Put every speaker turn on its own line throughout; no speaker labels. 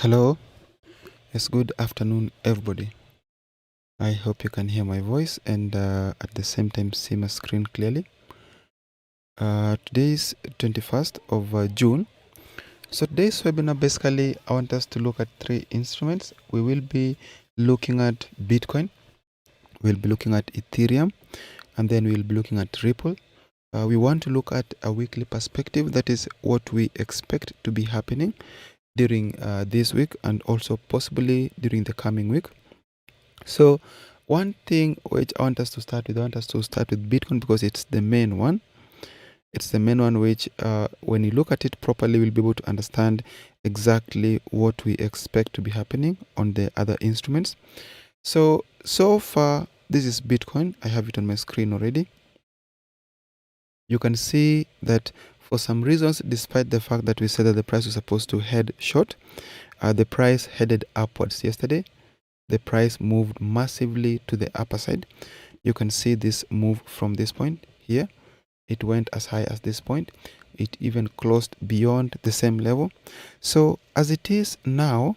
Hello, yes, good afternoon, everybody. I hope you can hear my voice and at the same time see my screen clearly. Today is 21st of June. So today's webinar, basically, I want us to look at three instruments. We will be looking at Bitcoin, we'll be looking at Ethereum, and then we'll be looking at Ripple. We want to look at a weekly perspective, that is what we expect to be happening during this week and also possibly during the coming week. So one thing which I want us to start with, Bitcoin because it's the main one. It's the main one which when you look at it properly, we'll be able to understand exactly what we expect to be happening on the other instruments. So far, this is Bitcoin. I have it on my screen already. You can see that for some reasons, despite the fact that we said that the price was supposed to head short, the price headed upwards yesterday. The price moved massively to the upper side. You can see this move from this point here. It went as high as this point. It even closed beyond the same level. So as it is now,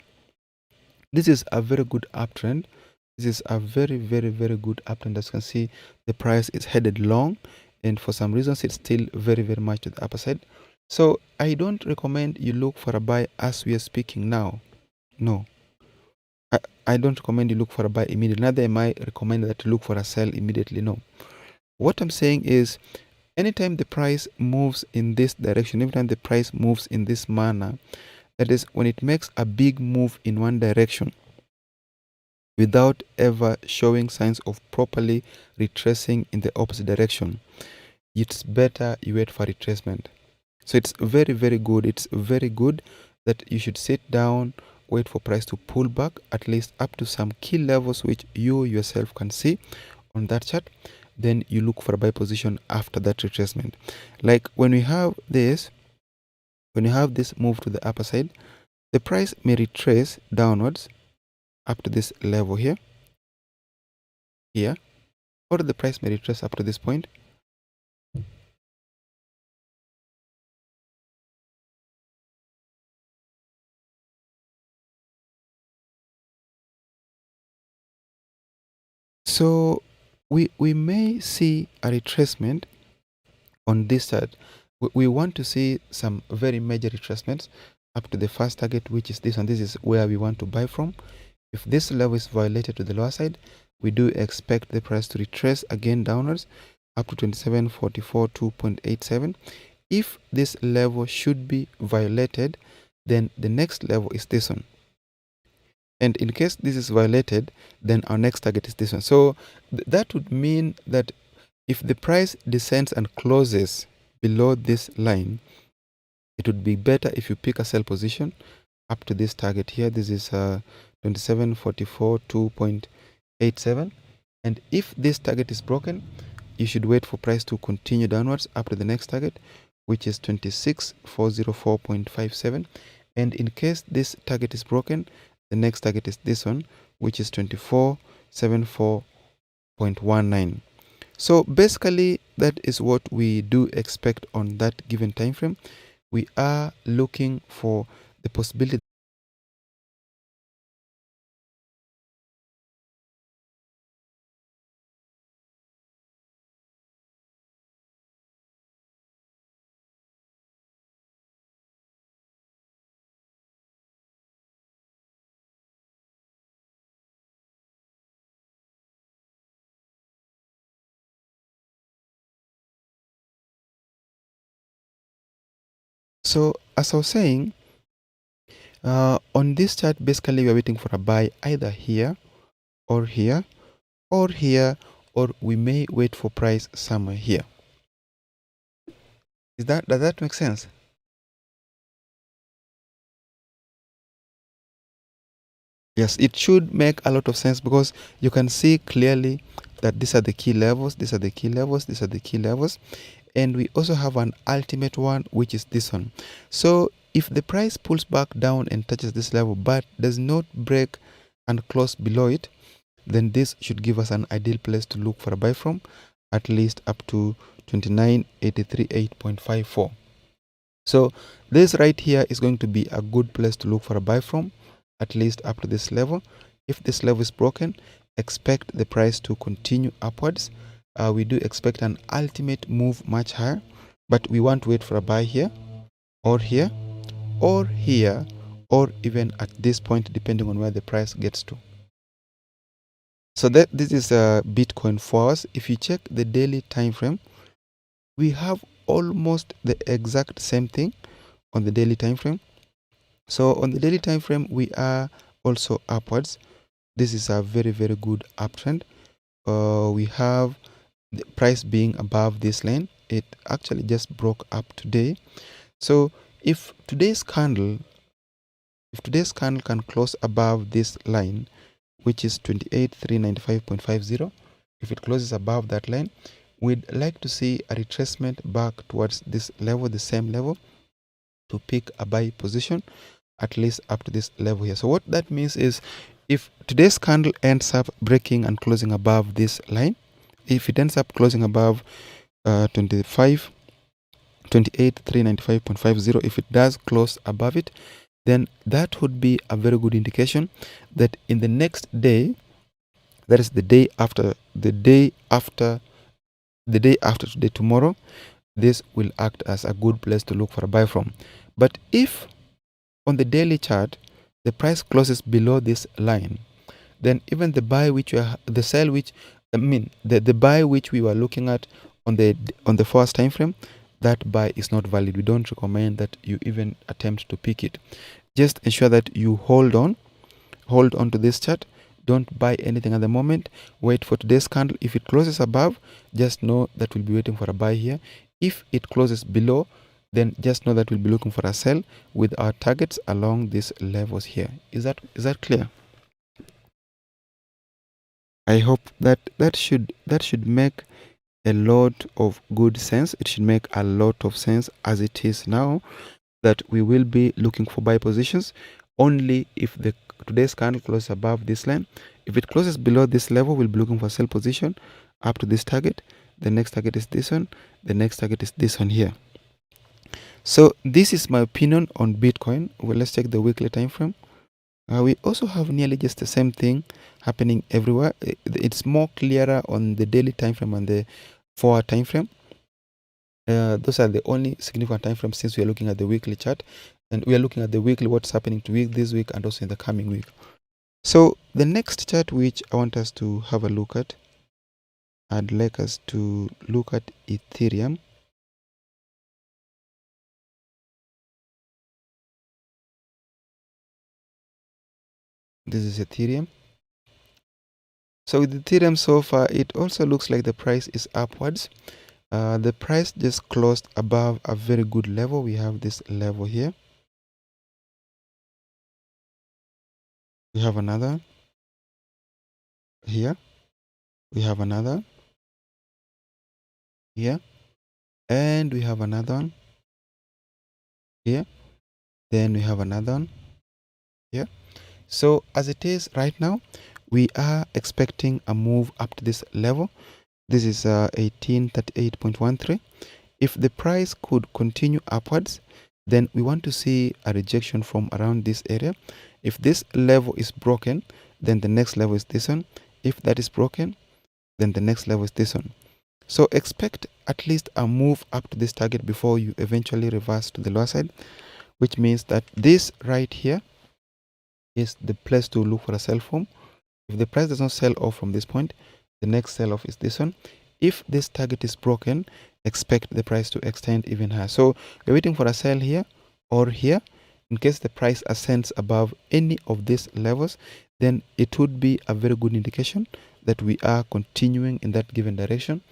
this is a very good uptrend. This is a very good uptrend. As you can see, the price is headed long, and for some reasons it's still very much to the upper side. So I don't recommend you look for a buy as we are speaking now. No, I don't recommend you look for a buy immediately. Neither am I recommend that you look for a sell immediately. No. What I'm saying is, anytime the price moves in this direction, anytime the price moves in this manner, that is when it makes a big move in one direction without ever showing signs of properly retracing in the opposite direction, it's better you wait for retracement. So it's very good. It's very good that you should sit down, wait for price to pull back at least up to some key levels which you yourself can see on that chart. Then you look for a buy position after that retracement. Like when we have this move to the upper side, the price may retrace downwards up to this level here, or the price may retrace up to this point. So we may see a retracement on this chart. We want to see some very major retracements up to the first target, which is this one. This is where we want to buy from. If this level is violated to the lower side, we do expect the price to retrace again downwards up to 27.44.2.87. If this level should be violated, then the next level is this one. And in case this is violated, then our next target is this one. So that would mean that if the price descends and closes below this line, it would be better if you pick a sell position up to this target here. This is 27.44.2.87. And if this target is broken, you should wait for price to continue downwards up to the next target, which is 26.404.57. And in case this target is broken, the next target is this one, which is 24.74.19. So basically, that is what we do expect on that given time frame. We are looking for the possibility. So as I was saying, on this chart, basically we are waiting for a buy either here or here or here, or we may wait for price somewhere here. Does that make sense? Yes, it should make a lot of sense because you can see clearly that these are the key levels, these are the key levels, these are the key levels. And we also have an ultimate one, which is this one. So if the price pulls back down and touches this level but does not break and close below it, then this should give us an ideal place to look for a buy from, at least up to 29.838.54. So this right here is going to be a good place to look for a buy from at least up to this level. If this level is broken, expect the price to continue upwards. We do expect an ultimate move much higher, but we want to wait for a buy here, or here, or here, or even at this point, depending on where the price gets to. So this is Bitcoin for us. If you check the daily time frame, we have almost the exact same thing on the daily time frame. So on the daily time frame, we are also upwards. This is a very, very good uptrend. We have the price being above this line. It actually just broke up today. So if today's candle can close above this line, which is 28,395.50, if it closes above that line, we'd like to see a retracement back towards this level, the same level, to pick a buy position, at least up to this level here. So what that means is, if today's candle ends up breaking and closing above this line, if it ends up closing above 28,395.50, if it does close above it, then that would be a very good indication that in the next day, that is the day after today, tomorrow, this will act as a good place to look for a buy from. But if on the daily chart the price closes below this line, then even the buy which the buy which we were looking at on the first time frame, that buy is not valid. We don't recommend that you even attempt to pick it. Just ensure that you hold on to this chart. Don't buy anything at the moment. Wait for today's candle. If it closes above, just know that we'll be waiting for a buy here. If it closes below, then just know that we'll be looking for a sell with our targets along these levels here. Is that clear? I hope that should make a lot of good sense. It should make a lot of sense as it is now, that we will be looking for buy positions only if today's candle closes above this line. If it closes below this level, we'll be looking for sell position up to this target. The next target is this one. The next target is this one here. So this is my opinion on Bitcoin. Well, let's check the weekly time frame. We also have nearly just the same thing happening everywhere. It's more clearer on the daily time frame and the 4-hour time frame. Those are the only significant time frames, since we are looking at the weekly chart, and we are looking at the weekly, what's happening to this week and also in the coming week. So the next chart which I want us to have a look at, I'd like us to look at Ethereum. This is Ethereum. So with Ethereum so far, it also looks like the price is upwards. The price just closed above a very good level. We have this level here. We have another here. We have another here. And we have another one here. Then we have another one here. So as it is right now, we are expecting a move up to this level. This is 1838.13. If the price could continue upwards, then we want to see a rejection from around this area. If this level is broken, then the next level is this one. If that is broken, then the next level is this one. So expect at least a move up to this target before you eventually reverse to the lower side, which means that this right here is the place to look for a sell from. If the price does not sell off from this point, the next sell off is this one. If this target is broken, expect the price to extend even higher. So we're waiting for a sell here or here. In case the price ascends above any of these levels, then it would be a very good indication that we are continuing in that given direction.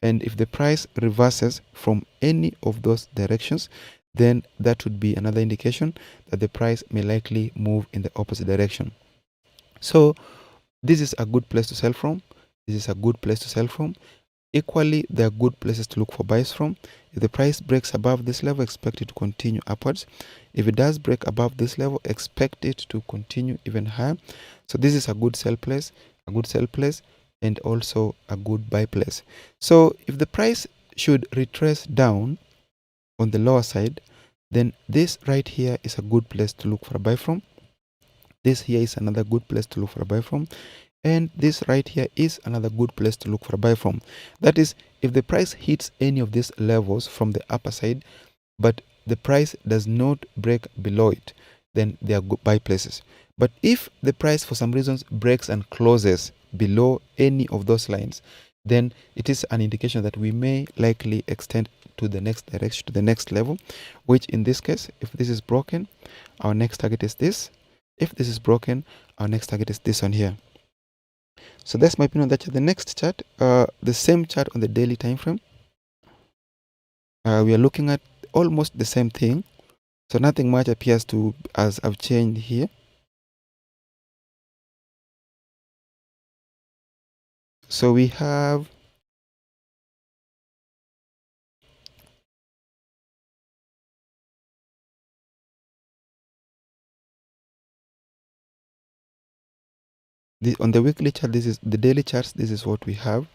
And if the price reverses from any of those directions, then that would be another indication that the price may likely move in the opposite direction. So this is a good place to sell from. This is a good place to sell from. Equally, there are good places to look for buys from. If the price breaks above this level, expect it to continue upwards. If it does break above this level, expect it to continue even higher. So this is a good sell place, and also a good buy place. So if the price should retrace down on the lower side, then this right here is a good place to look for a buy from. This here is another good place to look for a buy from, and this right here is another good place to look for a buy from. That is, if the price hits any of these levels from the upper side, but the price does not break below it, then they are good buy places. But if the price for some reasons breaks and closes below any of those lines, then it is an indication that we may likely extend to the next direction, to the next level, which in this case, if this is broken, our next target is this. If this is broken, our next target is this one here. So that's my opinion on that chart. The next chart, the same chart on the daily time frame. We are looking at almost the same thing. So nothing much appears to as I've changed here. So we have on the weekly chart, this is the daily charts. This is what we have.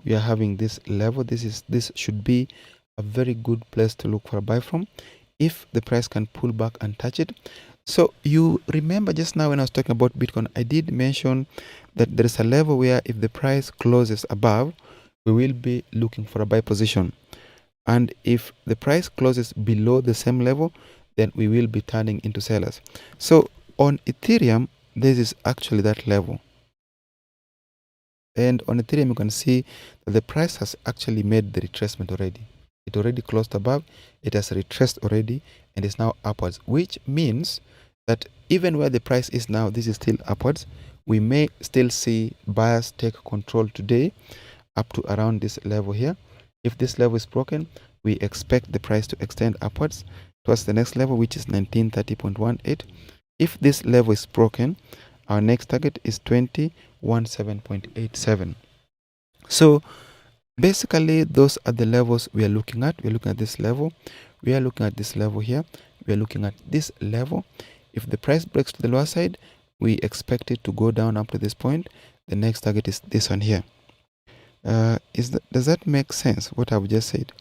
We are having this level. This should be a very good place to look for a buy from if the price can pull back and touch it. So you remember just now when I was talking about Bitcoin, I did mention that there is a level where if the price closes above, we will be looking for a buy position. And if the price closes below the same level, then we will be turning into sellers. So on Ethereum, this is actually that level. And on Ethereum, you can see that the price has actually made the retracement already. It already closed above, it has retraced already, and is now upwards, which means that even where the price is now, this is still upwards. We may still see buyers take control today up to around this level here. If this level is broken, we expect the price to extend upwards towards the next level, which is 1930.18. If this level is broken, our next target is 2017.87. So basically, those are the levels we are looking at. We are looking at this level. We are looking at this level here. We are looking at this level. If the price breaks to the lower side, we expect it to go down up to this point. The next target is this one here. Does that make sense, what I've just said?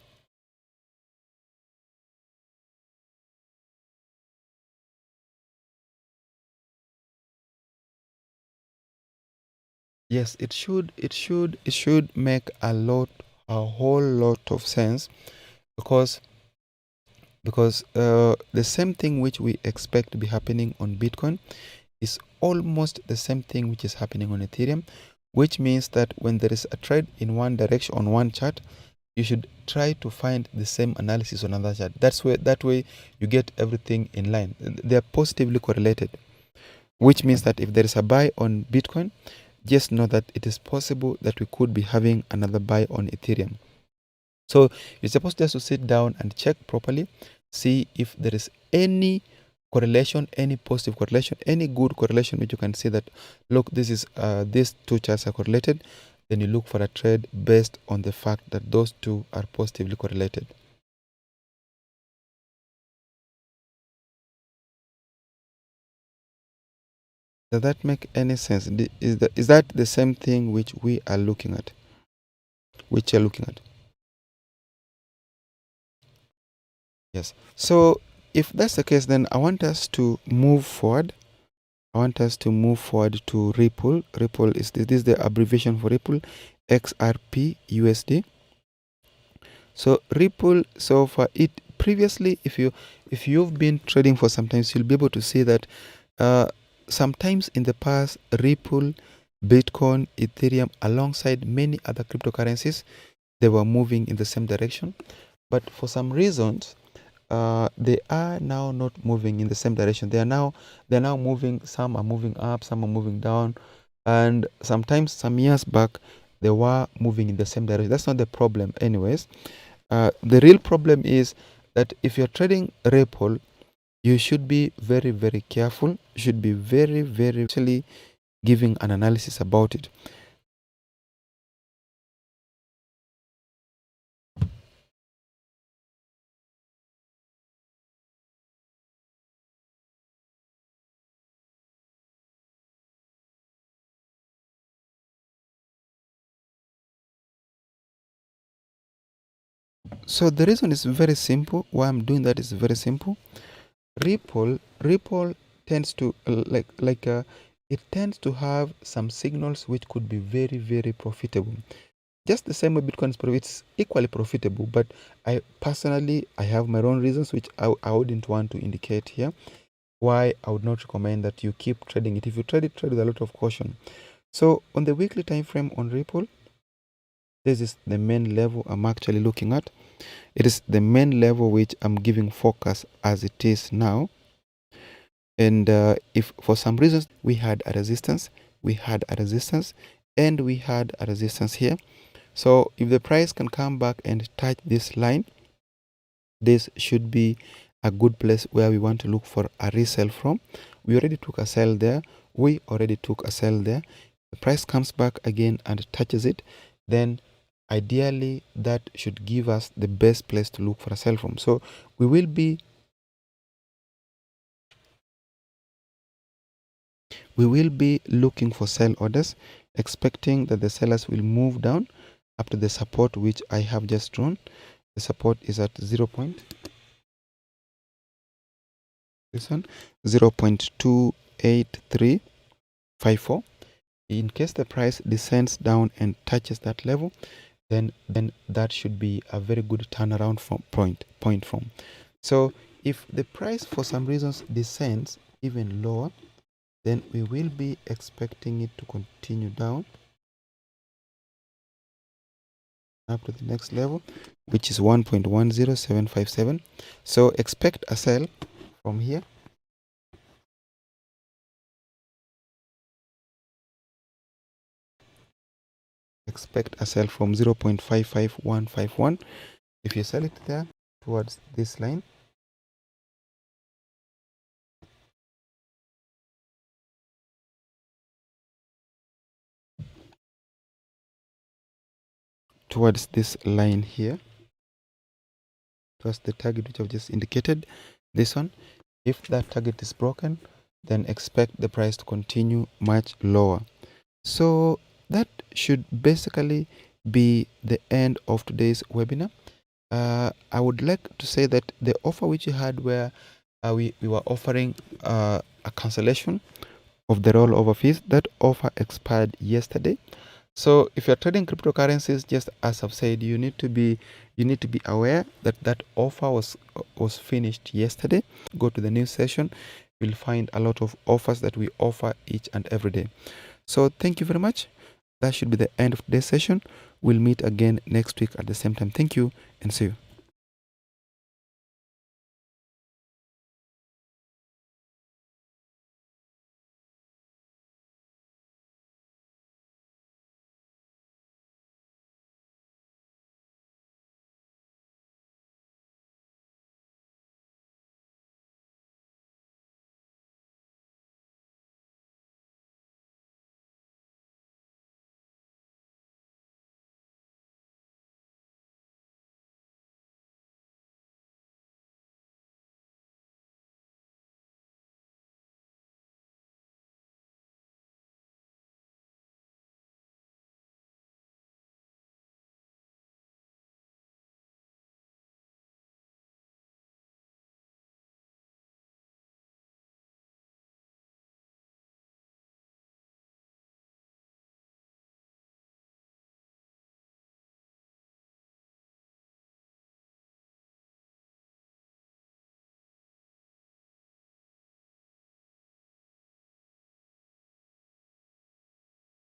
Yes, it should make a whole lot of sense, because the same thing which we expect to be happening on Bitcoin is almost the same thing which is happening on Ethereum, which means that when there is a trade in one direction on one chart, you should try to find the same analysis on another chart. That way you get everything in line. They are positively correlated, which means that if there is a buy on Bitcoin, just know that it is possible that we could be having another buy on Ethereum. So you're supposed just to sit down and check properly, see if there is any correlation, any positive correlation, any good correlation which you can see that, look, this is these two charts are correlated. Then you look for a trade based on the fact that those two are positively correlated. Does that make any sense? Is that the same thing which we are looking at? Which you're looking at? Yes. So if that's the case, then I want us to move forward. I want us to move forward to Ripple. Ripple is this is the abbreviation for Ripple, XRP USD. So Ripple, so far it previously, if you've been trading for some time, you'll be able to see that sometimes in the past, Ripple, Bitcoin, Ethereum, alongside many other cryptocurrencies, they were moving in the same direction. But for some reasons, they are now not moving in the same direction. They're now moving. Some are moving up, some are moving down, and sometimes some years back they were moving in the same direction. That's not the problem, anyways. The real problem is that if you're trading Ripple, you should be very, very careful. You should be very, very actually giving an analysis about it. So the reason is very simple. Why I'm doing that is very simple. Ripple tends to it tends to have some signals which could be very, very profitable. Just the same way Bitcoin is equally profitable, but I personally have my own reasons which I wouldn't want to indicate here, why I would not recommend that you keep trading it. If you trade it, trade with a lot of caution. So on the weekly time frame on Ripple, this is the main level I'm actually looking at. It is the main level which I'm giving focus as it is now. And if for some reasons we had a resistance, and we had a resistance here. So if the price can come back and touch this line, this should be a good place where we want to look for a resell from. We already took a sell there. The price comes back again and touches it, then ideally that should give us the best place to look for a sell from. So we will be looking for sell orders, expecting that the sellers will move down up to the support which I have just drawn. The support is at 0.2354. In case the price descends down and touches that level, then that should be a very good turnaround from point from. So if the price for some reasons descends even lower, then we will be expecting it to continue down up to the next level, which is 1.10757. So expect a sell from here. Expect a sell from 0.55151. If you sell it there towards this line, towards this line here, towards the target which I've just indicated, this one, if that target is broken, then expect the price to continue much lower. So that should basically be the end of today's webinar. I would like to say that the offer which you had where we were offering a cancellation of the rollover fees, that offer expired yesterday. So if you're trading cryptocurrencies, just as I've said, you need to be aware that that offer was finished yesterday. Go to the news session, you'll find a lot of offers that we offer each and every day. So thank you very much. That should be the end of today's session. We'll meet again next week at the same time. Thank you and see you.